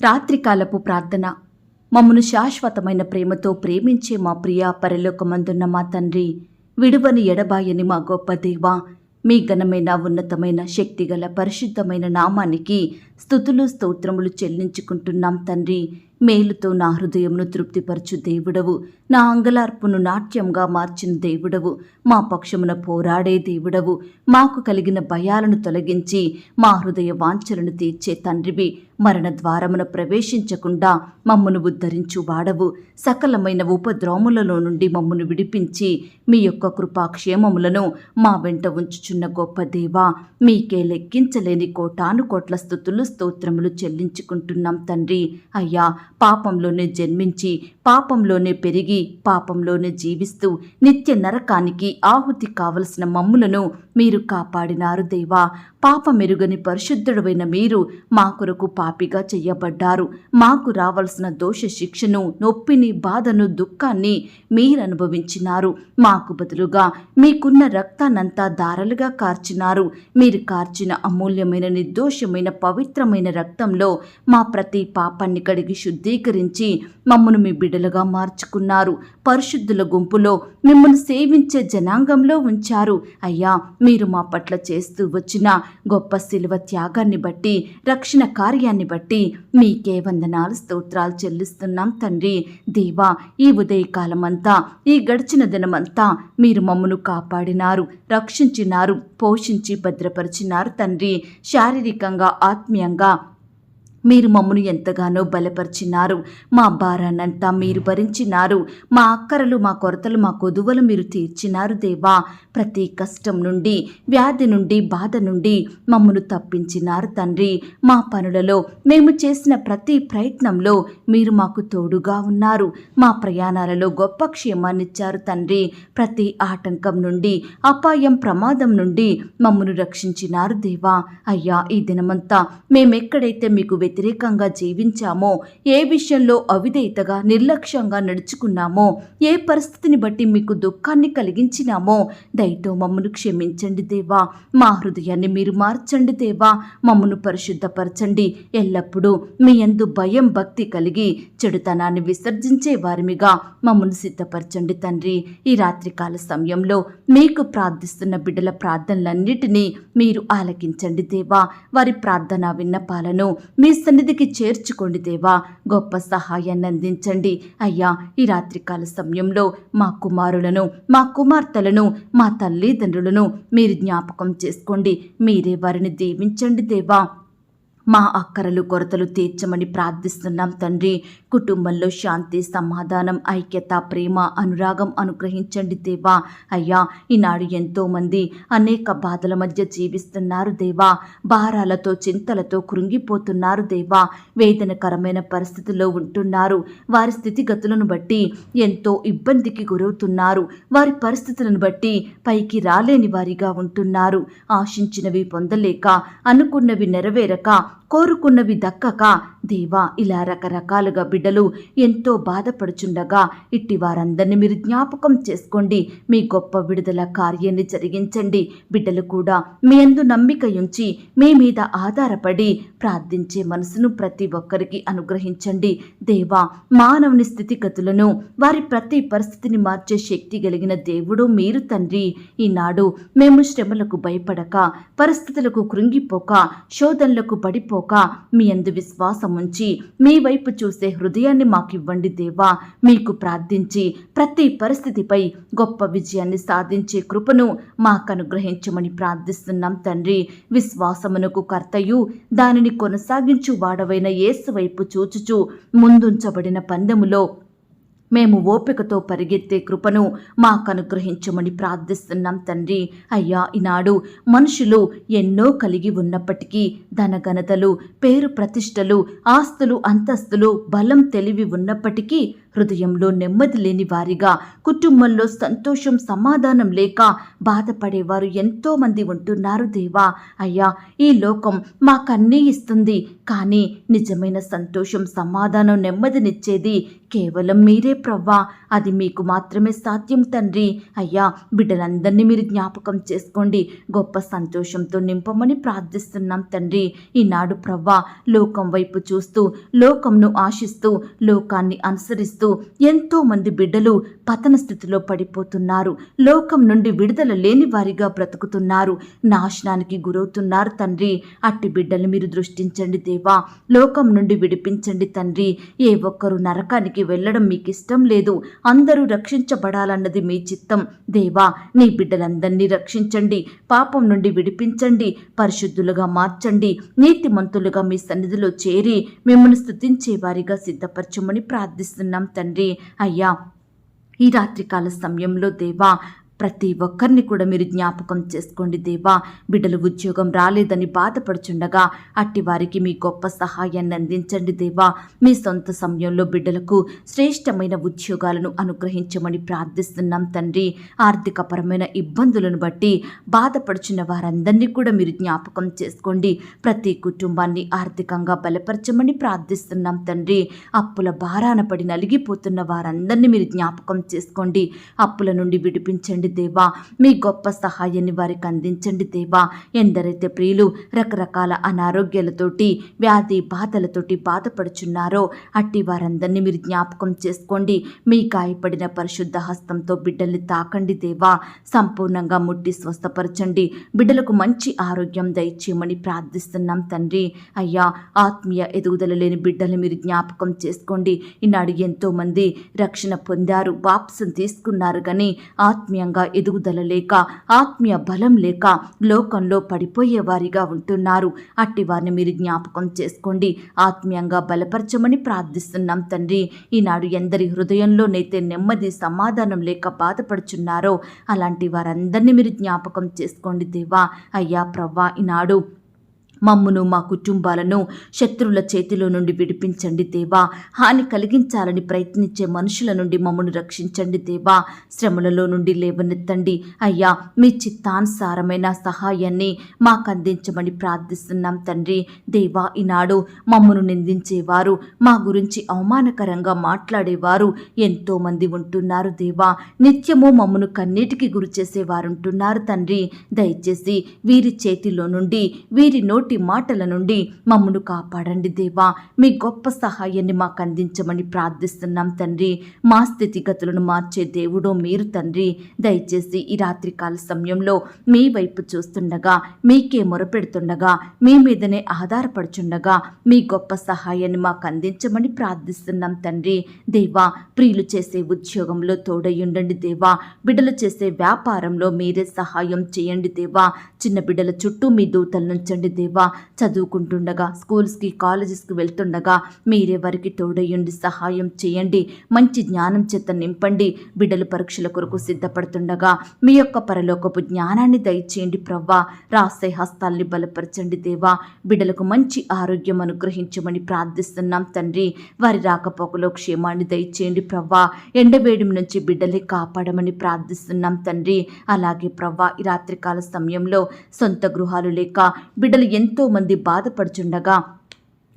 రాత్రికాలపు ప్రార్థన. మమ్మను శాశ్వతమైన ప్రేమతో ప్రేమించే మా ప్రియ పరలోకమందున్న మా తండ్రి, విడువని ఎడబాయని మా గొప్ప దేవా, మీ ఘనమైన ఉన్నతమైన శక్తిగల పరిశుద్ధమైన నామానికి స్తుతులు స్తోత్రములు చెల్లించుకుంటున్నాం తండ్రి. మేలుతో నా హృదయమును తృప్తిపరచు దేవుడవు, నా అంగలార్పును నాట్యంగా మార్చిన దేవుడవు, మా పక్షమున పోరాడే దేవుడవు, మాకు కలిగిన భయాలను తొలగించి మా హృదయ వాంఛలను తీర్చే తండ్రివి, మరణ ద్వారమున ప్రవేశించకుండా మమ్మను ఉద్ధరించు వాడవు, సకలమైన ఉపద్రోములలో నుండి మమ్మను విడిపించి మీ యొక్క కృపాక్షేమములను మా వెంట ఉంచుచున్న గొప్ప దేవా, మీకే లెక్కించలేని కోటాను కోట్ల స్తుతులు స్తోత్రములు చెల్లించుకుంటున్నాం తండ్రి. అయ్యా, పాపంలోనే జన్మించి పాపంలోనే పెరిగి పాపంలోనే జీవిస్తూ నిత్య నరకానికి ఆహుతి కావలసిన మమ్ములను మీరు కాపాడినారు దేవా. పాపమెరుగని పరిశుద్ధుడైన మీరు మా కొరకు పాపిగా చెయ్యబడ్డారు. మాకు రావలసిన దోష శిక్షను, నొప్పిని, బాధను, దుఃఖాన్ని మీరు అనుభవించినారు. మాకు బదులుగా మీకున్న రక్తాన్నంతా ధారలుగా కార్చినారు. మీరు కార్చిన అమూల్యమైన నిర్దోషమైన పవిత్రమైన రక్తంలో మా ప్రతి పాపాన్ని కడిగి శుద్ధీకరించి మమ్మను మీ బిడ్డలుగా మార్చుకున్నారు. పరిశుద్ధుల గుంపులో మిమ్మల్ని సేవించే జనాంగంలో ఉంచారు. అయ్యా, మీరు మా పట్ల చేస్తూ వచ్చిన గొప్ప శిలువ త్యాగాన్ని బట్టి, రక్షణ కార్యాన్ని బట్టి మీకే వందనాలు స్తోత్రాలు చెల్లిస్తున్నాం తండ్రి. దేవా, ఈ ఉదయకాలమంతా, ఈ గడిచిన దినమంతా మీరు మమ్మను కాపాడినారు, రక్షించినారు, పోషించి భద్రపరిచినారు తండ్రి. శారీరకంగా, ఆత్మీయంగా మీరు మమ్మను ఎంతగానో బలపరిచినారు. మా భారాన్నంతా మీరు భరించినారు. మా అక్కరలు, మా కొరతలు, మా కొదువలు మీరు తీర్చినారు దేవా. ప్రతి కష్టం నుండి, వ్యాధి నుండి, బాధ నుండి మమ్మను తప్పించినారు తండ్రి. మా పనులలో మేము చేసిన ప్రతి ప్రయత్నంలో మీరు మాకు తోడుగా ఉన్నారు. మా ప్రయాణాలలో గొప్ప క్షేమాన్నిచ్చారు తండ్రి. ప్రతి ఆటంకం నుండి, అపాయం, ప్రమాదం నుండి మమ్మను రక్షించినారు దేవా. అయ్యా, ఈ దినమంతా మేమెక్కడైతే మీకు వ్యతిరేకంగా జీవించామో, ఏ విషయంలో అవిధేయతగా, నిర్లక్ష్యంగా నడుచుకున్నామో, ఏ పరిస్థితిని బట్టి మీకు దుఃఖాన్ని కలిగించినామో దయతో మమ్మను క్షమించండి దేవా. మా హృదయాన్ని మీరు మార్చండి దేవా. మమ్మను పరిశుద్ధపరచండి. ఎల్లప్పుడూ మీ యందు భయం, భక్తి కలిగి చెడుతనాన్ని విసర్జించే వారిమిగా మమ్మను సిద్ధపరచండి తండ్రి. ఈ రాత్రికాల సమయంలో మీకు ప్రార్థిస్తున్న బిడ్డల ప్రార్థనలన్నిటినీ మీరు ఆలకించండి దేవా. వారి ప్రార్థన విన్నపాలను మీ సన్నిధికి చేర్చుకోండి దేవా. గొప్ప సహాయాన్ని అందించండి అయ్యా. ఈ రాత్రికాల సమయంలో మా కుమారులను, మా కుమార్తెలను, మా తల్లిదండ్రులను మీరు జ్ఞాపకం చేసుకోండి. మీరే వారిని దీవించండి దేవా. మా అక్కరలు, కొరతలు తీర్చమని ప్రార్థిస్తున్నాం తండ్రి. కుటుంబంలో శాంతి, సమాధానం, ఐక్యత, ప్రేమ, అనురాగం అనుగ్రహించండి దేవా. అయ్యా, ఈనాడు ఎంతోమంది అనేక బాధల మధ్య జీవిస్తున్నారు దేవా. భారాలతో, చింతలతో కృంగిపోతున్నారు దేవా. వేదనకరమైన పరిస్థితుల్లో ఉంటున్నారు. వారి స్థితిగతులను బట్టి ఎంతో ఇబ్బందికి గురవుతున్నారు. వారి పరిస్థితులను బట్టి పైకి రాలేని వారిగా ఉంటున్నారు. ఆశించినవి పొందలేక, అనుకున్నవి నెరవేరక, కోరుకున్నవి దక్కక దేవా, ఇలా రకరకాలుగా బిడ్డలు ఎంతో బాధపడుచుండగా ఇట్టి వారందరినీ మీరు జ్ఞాపకం చేసుకోండి. మీ గొప్ప విడుదల కార్యాన్ని జరిగించండి. బిడ్డలు కూడా మీ యందు నమ్మిక ఉంచి మీ మీద ఆధారపడి ప్రార్థించే మనసును ప్రతి ఒక్కరికి అనుగ్రహించండి దేవా. మానవుని స్థితిగతులను, వారి ప్రతి పరిస్థితిని మార్చే శక్తి కలిగిన దేవుడు మీరు తండ్రి. ఈనాడు మేము శ్రమలకు భయపడక, పరిస్థితులకు కృంగిపోక, శోధనలకు పడిపోక మీ యందు విశ్వాసం ఉంచి మీ వైపు చూసే హృదయాన్ని మాకివ్వండి దేవా. మీకు ప్రార్థించి ప్రతి పరిస్థితిపై గొప్ప విజయాన్ని సాధించే కృపను మాకు అనుగ్రహించమని ప్రార్థిస్తున్నాం తండ్రి. విశ్వాసమునకు కర్తయు దానిని కొనసాగించు వాడవైన యేసు వైపు చూచుచు ముందుంచబడిన పందెములో మేము ఓపికతో పరిగెత్తే కృపను మాకు అనుగ్రహించమని ప్రార్థిస్తున్నాం తండ్రి. అయ్యా, ఈనాడు మనుషులు ఎన్నో కలిగి ఉన్నప్పటికీ ధనఘనతలు, పేరు ప్రతిష్టలు, ఆస్తులు, అంతస్తులు, బలం, తెలివి ఉన్నప్పటికీ హృదయంలో నెమ్మది లేని వారిగా, కుటుంబంలో సంతోషం, సమాధానం లేక బాధపడేవారు ఎంతోమంది ఉంటున్నారు దేవా. అయ్యా, ఈ లోకం మాకన్నీ ఇస్తుంది, కానీ నిజమైన సంతోషం, సమాధానం, నెమ్మదినిచ్చేది కేవలం మీరే ప్రవ్వా, అది మీకు మాత్రమే సాధ్యం తండ్రి. అయ్యా, బిడ్డలందరినీ మీరు జ్ఞాపకం చేసుకోండి, గొప్ప సంతోషంతో నింపమని ప్రార్థిస్తున్నాం తండ్రి. ఈనాడు ప్రవ్వా, లోకం వైపు చూస్తూ, లోకంను ఆశిస్తూ, లోకాన్ని అనుసరిస్తూ ఎంతో మంది బిడ్డలు పతన స్థితిలో పడిపోతున్నారు. లోకం నుండి విడుదల లేని వారిగా బ్రతుకుతున్నారు, నాశనానికి గురవుతున్నారు తండ్రి. అట్టి బిడ్డలు మీరు దృష్టించండి దేవా, లోకం నుండి విడిపించండి తండ్రి. ఏ ఒక్కరు నరకానికి వెళ్ళడం మీకు ఇష్టం లేదు, అందరూ రక్షించబడాలన్నది మీ చిత్తం దేవా. నీ బిడ్డలందరినీ రక్షించండి, పాపం నుండి విడిపించండి, పరిశుద్ధులుగా మార్చండి, నీతిమంతులుగా మీ సన్నిధిలో చేరి మిమ్మల్ని స్తుతించే వారిగా సిద్ధపరచమని ప్రార్థిస్తున్నాం తండ్రి. అయ్యా, ఈ రాత్రికాల సమయంలో దేవా, ప్రతి ఒక్కరిని కూడా మీరు జ్ఞాపకం చేసుకోండి దేవా. బిడ్డలు ఉద్యోగం రాలేదని బాధపడుచుండగా అట్టి వారికి మీ గొప్ప సహాయాన్ని అందించండి దేవా. మీ సొంత సమయంలో బిడ్డలకు శ్రేష్టమైన ఉద్యోగాలను అనుగ్రహించమని ప్రార్థిస్తున్నాం తండ్రి. ఆర్థికపరమైన ఇబ్బందులను బట్టి బాధపడుచున్న వారందరినీ కూడా మీరు జ్ఞాపకం చేసుకోండి. ప్రతి కుటుంబాన్ని ఆర్థికంగా బలపరచమని ప్రార్థిస్తున్నాం తండ్రి. అప్పుల భారాన పడి నలిగిపోతున్న వారందరినీ మీరు జ్ఞాపకం చేసుకోండి. అప్పుల నుండి విడిపించండి దేవా. మీ గొప్ప సహాయాన్ని వారికి అందించండి దేవా. ఎందరైతే ప్రియులు రకరకాల అనారోగ్యాలతోటి, వ్యాధి బాధలతోటి బాధపడుచున్నారో అట్టి వారందరినీ మీరు జ్ఞాపకం చేసుకోండి. మీ గాయపడిన పరిశుద్ధ హస్తంతో బిడ్డల్ని తాకండి దేవా. సంపూర్ణంగా ముట్టి స్వస్థపరచండి. బిడ్డలకు మంచి ఆరోగ్యం దయచేయమని ప్రార్థిస్తున్నాం తండ్రి. అయ్యా, ఆత్మీయ ఎదుగుదల లేని బిడ్డల్ని మీరు జ్ఞాపకం చేసుకోండి. ఈనాడు ఎంతో మంది రక్షణ పొందారు, బాప్సం తీసుకున్నారు, కానీ ఆత్మీయంగా ఎదుగుదల లేక, ఆత్మీయ బలం లేక లోకంలో పడిపోయే వారిగా ఉంటున్నారు. అట్టి వారిని మీరు జ్ఞాపకం చేసుకోండి, ఆత్మీయంగా బలపరచమని ప్రార్థిస్తున్నాం తండ్రి. ఈనాడు ఎందరి హృదయంలోనైతే నెమ్మది సమాధానం లేక బాధపడుచున్నారో అలాంటి వారందరినీ మీరు జ్ఞాపకం చేసుకోండి దేవా. అయ్యా ప్రవ్వా, ఈనాడు మమ్మును, మా కుటుంబాలను శత్రువుల చేతిలో నుండి విడిపించండి దేవా. హాని కలిగించాలని ప్రయత్నించే మనుషుల నుండి మమ్మను రక్షించండి దేవా. శ్రమలలో నుండి లేవనెత్తండి అయ్యా. మీ చిత్తానుసారమైన సహాయాన్ని మాకు అందించమని ప్రార్థిస్తున్నాం తండ్రి. దేవా, ఈనాడు మమ్మను నిందించేవారు, మా గురించి అవమానకరంగా మాట్లాడేవారు ఎంతోమంది ఉంటున్నారు దేవా. నిత్యము మమ్మను కన్నీటికి గురి చేసేవారుంటున్నారు తండ్రి. దయచేసి వీరి చేతిలో నుండి, వీరి నోటి మాటల నుండి మమ్మను కాపాడండి దేవా. మీ గొప్ప సహాయాన్ని మాకు అందించమని ప్రార్థిస్తున్నాం తండ్రి. మా స్థితిగతులను మార్చే దేవుడో మీరు తండ్రి. దయచేసి ఈ రాత్రికాల సమయంలో మీ వైపు చూస్తుండగా, మీకే మొరపెడుతుండగా, మీ మీదనే ఆధారపడుచుండగా మీ గొప్ప సహాయాన్ని మాకు అందించమని ప్రార్థిస్తున్నాం తండ్రి. దేవా, ప్రియులు చేసే ఉద్యోగంలో తోడయ్యుండండి దేవా. బిడ్డలు చేసే వ్యాపారంలో మీరే సహాయం చేయండి దేవా. చిన్న బిడ్డల చుట్టూ మీ దూతలు నుంచండి దేవా. చదువుకుంటుండగా, స్కూల్స్కి, కాలేజెస్కి వెళ్తుండగా మీరే వారికి తోడయ్యుండి సహాయం చేయండి. మంచి జ్ఞానం చేత నింపండి. బిడ్డలు పరీక్షల కొరకు సిద్ధపడుతుండగా మీ యొక్క పరలోకపు జ్ఞానాన్ని దయచేయండి ప్రవ్వా. రాసే హస్తాల్ని బలపరచండి దేవా. బిడ్డలకు మంచి ఆరోగ్యం అనుగ్రహించమని ప్రార్థిస్తున్నాం తండ్రి. వారి రాకపోకలో క్షేమాన్ని దయచేయండి ప్రవ్వా. ఎండవేడిమి నుంచి బిడ్డలే కాపాడమని ప్రార్థిస్తున్నాం తండ్రి. అలాగే ప్రవ్వా, ఈ రాత్రికాల సమయంలో సొంత గృహాలు లేక బిడ్డలు ఎంతో మంది బాధపడుచుండగా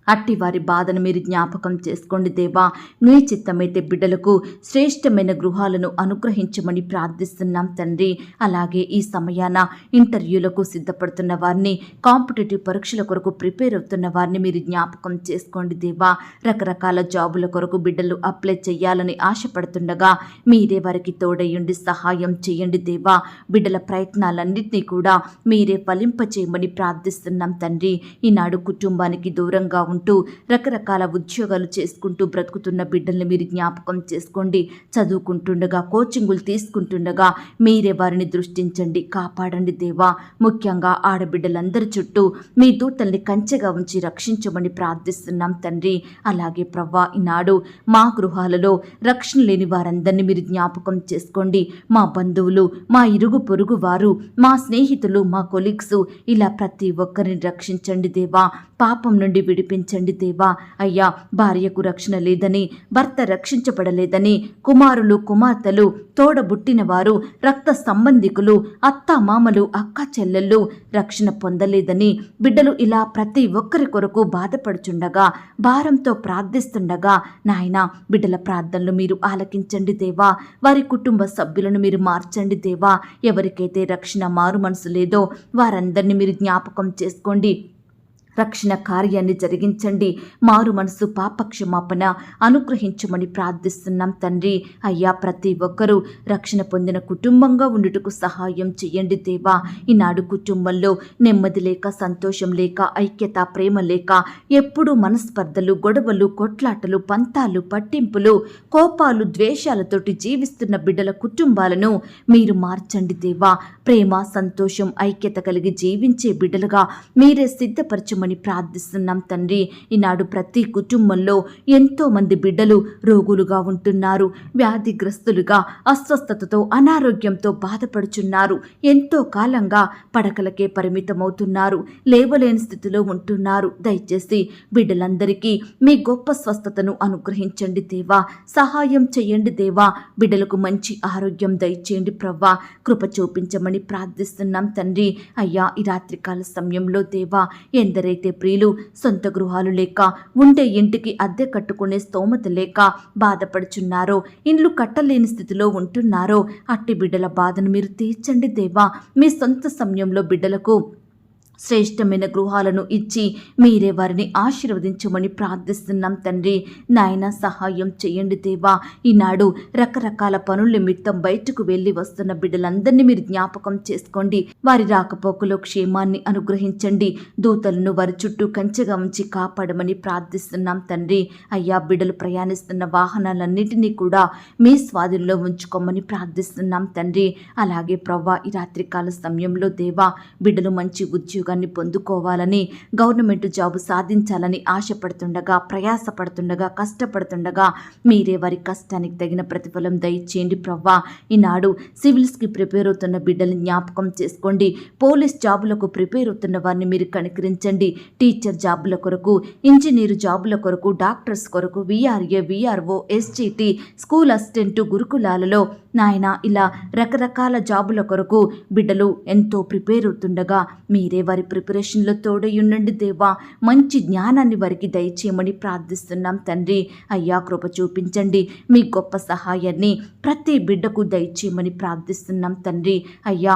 అట్టి వారి బాధను మీరు జ్ఞాపకం చేసుకోండి దేవా. మీ చిత్తమైతే బిడ్డలకు శ్రేష్టమైన గృహాలను అనుగ్రహించమని ప్రార్థిస్తున్నాం తండ్రి. అలాగే ఈ సమయాన ఇంటర్వ్యూలకు సిద్ధపడుతున్న వారిని, కాంపిటేటివ్ పరీక్షల కొరకు ప్రిపేర్ అవుతున్న వారిని మీరు జ్ఞాపకం చేసుకోండి దేవా. రకరకాల జాబుల కొరకు బిడ్డలు అప్లై చేయాలని ఆశపడుతుండగా మీరే వారికి తోడయ్యుండి సహాయం చేయండి దేవా. బిడ్డల ప్రయత్నాలన్నింటినీ కూడా మీరే ఫలింపచేయమని ప్రార్థిస్తున్నాం తండ్రి. ఈనాడు కుటుంబానికి దూరంగా ఉంటూ రకరకాల ఉద్యోగాలు చేసుకుంటూ బ్రతుకుతున్న బిడ్డల్ని మీరు జ్ఞాపకం చేసుకోండి. చదువుకుంటుండగా, కోచింగులు తీసుకుంటుండగా మీరే వారిని దృష్టించండి, కాపాడండి దేవా. ముఖ్యంగా ఆడబిడ్డలందరి చుట్టూ మీ దూతల్ని కంచెగా ఉంచి రక్షించమని ప్రార్థిస్తున్నాం తండ్రి. అలాగే ప్రవ్వా, ఈనాడు మా గృహాలలో రక్షణ లేని వారందరినీ మీరు జ్ఞాపకం చేసుకోండి. మా బంధువులు, మా ఇరుగు పొరుగు వారు, మా స్నేహితులు, మా కొలీగ్స్, ఇలా ప్రతి ఒక్కరిని రక్షించండి దేవా. పాపం నుండి విడిపించండి కరుణించండి దేవా. అయ్యా, భార్యకు రక్షణ లేదని, భర్త రక్షించబడలేదని, కుమారులు కుమార్తెలు, తోడబుట్టిన వారు, రక్త సంబంధికులు, అత్తామామలు, అక్క చెల్లెళ్ళు రక్షణ పొందలేదని బిడ్డలు ఇలా ప్రతి ఒక్కరి కొరకు బాధపడుచుండగా, భారంతో ప్రార్థిస్తుండగా నాయనా, బిడ్డల ప్రార్థనలు మీరు ఆలకించండి దేవా. వారి కుటుంబ సభ్యులను మీరు మార్చండి దేవా. ఎవరికైతే రక్షణ మారు మనసు లేదో వారందరినీ మీరు జ్ఞాపకం చేసుకోండి. రక్షణ కార్యాన్ని జరిగించండి. మారు మనసు, పాపక్షమాపణ అనుగ్రహించమని ప్రార్థిస్తున్నాం తండ్రి. అయ్యా, ప్రతి ఒక్కరూ రక్షణ పొందిన కుటుంబంగా ఉండుటకు సహాయం చేయండి దేవా. ఈనాడు కుటుంబంలో నెమ్మది లేక, సంతోషం లేక, ఐక్యత, ప్రేమ లేక, ఎప్పుడూ మనస్పర్ధలు, గొడవలు, కొట్లాటలు, పంతాలు, పట్టింపులు, కోపాలు, ద్వేషాలతోటి జీవిస్తున్న బిడ్డల కుటుంబాలను మీరు మార్చండి దేవా. ప్రేమ, సంతోషం, ఐక్యత కలిగి జీవించే బిడ్డలుగా మీరే సిద్ధపరచమని ప్రార్థిస్తున్నాం తండ్రి. ఈనాడు ప్రతి కుటుంబంలో ఎంతో మంది బిడ్డలు రోగులుగా ఉంటున్నారు, వ్యాధిగ్రస్తులుగా, అస్వస్థతతో, అనారోగ్యంతో బాధపడుచున్నారు. ఎంతో కాలంగా పడకలకే పరిమితమవుతున్నారు, లేవలేని స్థితిలో ఉంటున్నారు. దయచేసి బిడ్డలందరికీ మీ గొప్ప స్వస్థతను అనుగ్రహించండి దేవా. సహాయం చేయండి దేవా. బిడ్డలకు మంచి ఆరోగ్యం దయచేయండి ప్రవ్వా. కృప చూపించమని ప్రార్థిస్తున్నాం తండ్రి. అయ్యా, ఈ రాత్రికాల సమయంలో దేవా, ఎందరైతే ప్రియులు సొంత గృహాలు లేక, ఉండే ఇంటికి అద్దె కట్టుకునే స్తోమత లేక బాధపడుచున్నారో, ఇండ్లు కట్టలేని స్థితిలో ఉంటున్నారో, అట్టి బిడ్డల బాధను మీరు తీర్చండి దేవా. మీ సొంత సమయంలో బిడ్డలకు శ్రేష్టమైన గృహాలను ఇచ్చి మీరే వారిని ఆశీర్వదించమని ప్రార్థిస్తున్నాం తండ్రి. నాయన, సహాయం చేయండి దేవా. ఈనాడు రకరకాల పనుల నిమిత్తం బయటకు వెళ్ళి వస్తున్న బిడ్డలందరినీ మీరు జ్ఞాపకం చేసుకోండి. వారి రాకపోకలో క్షేమాన్ని అనుగ్రహించండి. దూతలను వారి చుట్టూ కంచెగా ఉంచి కాపాడమని ప్రార్థిస్తున్నాం తండ్రి. అయ్యా, బిడ్డలు ప్రయాణిస్తున్న వాహనాలన్నిటినీ కూడా మీ స్వాధీనంలో ఉంచుకోమని ప్రార్థిస్తున్నాం తండ్రి. అలాగే ప్రవ్వా, ఈ రాత్రికాల సమయంలో దేవా, బిడ్డలు మంచి ఉద్యోగాన్ని పొందుకోవాలని, గవర్నమెంట్ జాబు సాధించాలని ఆశపడుతుండగా, ప్రయాసపడుతుండగా, కష్టపడుతుండగా మీరే వారి కష్టానికి తగిన ప్రతిఫలం దయచేయండి ప్రవ్వా. ఈనాడు సివిల్స్కి ప్రిపేర్ అవుతున్న బిడ్డల్ని జ్ఞాపకం చేసుకోండి. పోలీస్ జాబులకు ప్రిపేర్ అవుతున్న వారిని మీరు కనికరించండి. టీచర్ జాబుల కొరకు, ఇంజనీరు జాబుల కొరకు, డాక్టర్స్ కొరకు, VRA, VRO, SGT, school assistant, గురుకులాలలో నాయన, ఇలా రకరకాల జాబుల కొరకు బిడ్డలు ఎంతో ప్రిపేర్ అవుతుండగా మీరే వారి ప్రిపరేషన్లో తోడయుండండి దేవా. మంచి జ్ఞానాన్ని వారికి దయచేయమని ప్రార్థిస్తున్నాం తండ్రి. అయ్యా, కృప చూపించండి. మీ గొప్ప సహాయాన్ని ప్రతి బిడ్డకు దయచేయమని ప్రార్థిస్తున్నాం తండ్రి. అయ్యా,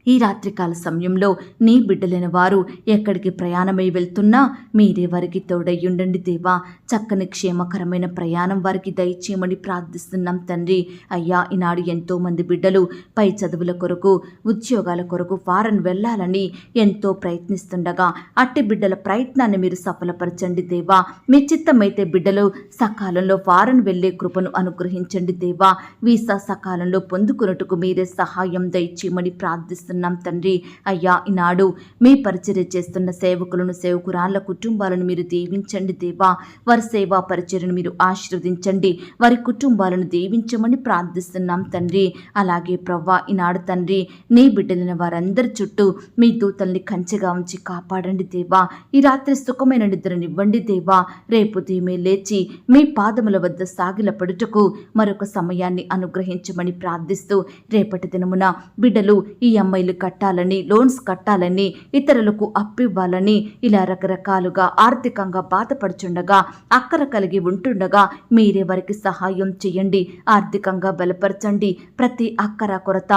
ఈ రాత్రికాల సమయంలో నీ బిడ్డలైన వారు ఎక్కడికి ప్రయాణమై వెళ్తున్నా మీరే వారికి తోడయ్యుండండి దేవా. చక్కని క్షేమకరమైన ప్రయాణం వారికి దయచేయమని ప్రార్థిస్తున్నాం తండ్రి. అయ్యా, ఈనాడు ఎంతో మంది బిడ్డలు పై చదువుల కొరకు, ఉద్యోగాల కొరకు ఫారెన్ వెళ్ళాలని ఎంతో ప్రయత్నిస్తుండగా అట్టి బిడ్డల ప్రయత్నాన్ని మీరు సఫలపరచండి దేవా. మీ చిత్తమైతే బిడ్డలు సకాలంలో ఫారెన్ వెళ్లే కృపను అనుగ్రహించండి దేవా. వీసా సకాలంలో పొందుకున్నట్టుకు మీరే సహాయం దయచేయమని ప్రార్థిస్తున్నాం తండ్రి. అయ్యా, ఈనాడు మీ పరిచర్య చేస్తున్న సేవకులను, సేవకురాళ్ల కుటుంబాలను మీరు దీవించండి దేవా. వారి సేవా పరిచర్యను మీరు ఆశీర్వదించండి. వారి కుటుంబాలను దీవించమని ప్రార్థిస్తున్నాం తండ్రి. అలాగే ప్రవ్వా, ఈనాడు తండ్రి, నీ బిడ్డలైన వారందరి చుట్టూ మీ దూతల్ని కంచెగా ఉంచి కాపాడండి దేవా. ఈ రాత్రి సుఖమైన నిద్రనివ్వండి దేవా. రేపు ఉదయమే లేచి మీ పాదముల వద్ద సాగిలపడుటకు మరొక సమయాన్ని అనుగ్రహించమని ప్రార్థిస్తూ, రేపటి దినమున బిడ్డలు ఈఎంఐలు కట్టాలని, లోన్స్ కట్టాలని, ఇతరులకు అప్పివ్వాలని, ఇలా రకరకాలుగా ఆర్థికంగా బాధపడుచుండగా, అక్కర కలిగి ఉంటుండగా మీరే వారికి సహాయం చేయండి. ఆర్థికంగా బలపరచండి. ప్రతి అక్కర కొరత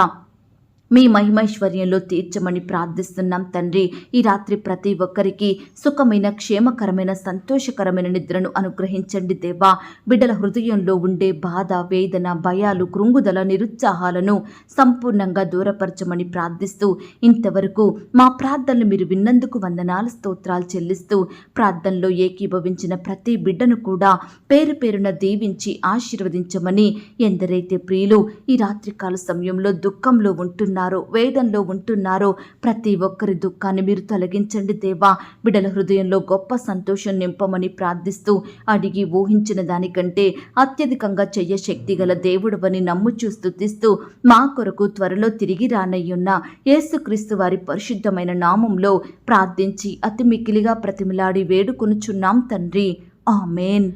మీ మహిమైశ్వర్యంలో తీర్చమని ప్రార్థిస్తున్నాం తండ్రి. ఈ రాత్రి ప్రతి ఒక్కరికి సుఖమైన, క్షేమకరమైన, సంతోషకరమైన నిద్రను అనుగ్రహించండి దేవా. బిడ్డల హృదయంలో ఉండే బాధ, వేదన, భయాలు, కృంగుదల, నిరుత్సాహాలను సంపూర్ణంగా దూరపరచమని ప్రార్థిస్తూ, ఇంతవరకు మా ప్రార్థనలు మీరు విన్నందుకు వందనాలు, స్తోత్రాలు చెల్లిస్తూ, ప్రార్థనలో ఏకీభవించిన ప్రతి బిడ్డను కూడా పేరు పేరున దీవించి ఆశీర్వదించమని, ఎందరైతే ప్రియులు ఈ రాత్రికాల సమయంలో దుఃఖంలో ఉంటున్నారు ఉంటున్నారో, వేదనలో ఉంటున్నారో ప్రతి ఒక్కరి దుఃఖాన్ని మీరు తొలగించండి దేవా. బిడ్డల హృదయంలో గొప్ప సంతోషం నింపమని ప్రార్థిస్తూ, అడిగి ఊహించిన దానికంటే అత్యధికంగా చెయ్య శక్తి గల దేవుడవని నమ్ముచూ స్తుతిస్తూ, మా కొరకు త్వరలో తిరిగి రానయ్యున్న యేసుక్రీస్తు వారి పరిశుద్ధమైన నామంలో ప్రార్థించి అతి మిక్కిలిగా ప్రతిమిలాడి వేడుకొనుచున్నాం తండ్రి. ఆమేన్.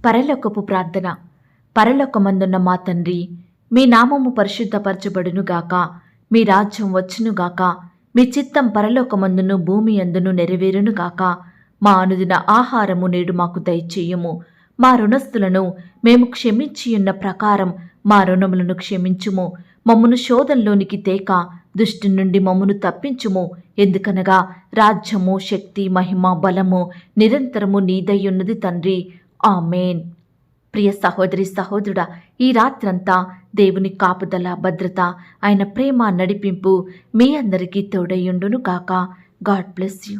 పరలోకపు ప్రార్థన. పరలోకమందున్న మా తండ్రి, మీ నామము పరిశుద్ధపరచబడునుగాక, మీ రాజ్యం వచ్చునుగాక, మీ చిత్తం పరలోకమందును భూమి అందును నెరవేరునుగాక. మా అనుదిన ఆహారము నేడు మాకు దయచేయుము. మా రుణస్థులను మేము క్షమించియున్న ప్రకారం మా రుణములను క్షమించుము. మమ్మును శోధంలోనికి తేక దుష్టు నుండి మమ్మును తప్పించుము. ఎందుకనగా రాజ్యము, శక్తి, మహిమ, బలము నిరంతరము నీదయ్యున్నది తండ్రి. ఆమేన్. ప్రియ సహోదరి సహోదరుడా, ఈ రాత్రంతా దేవుని కాపుదల, భద్రత, ఆయన ప్రేమ, నడిపింపు మీ అందరికీ తోడయ్యుండును గాక. God bless you.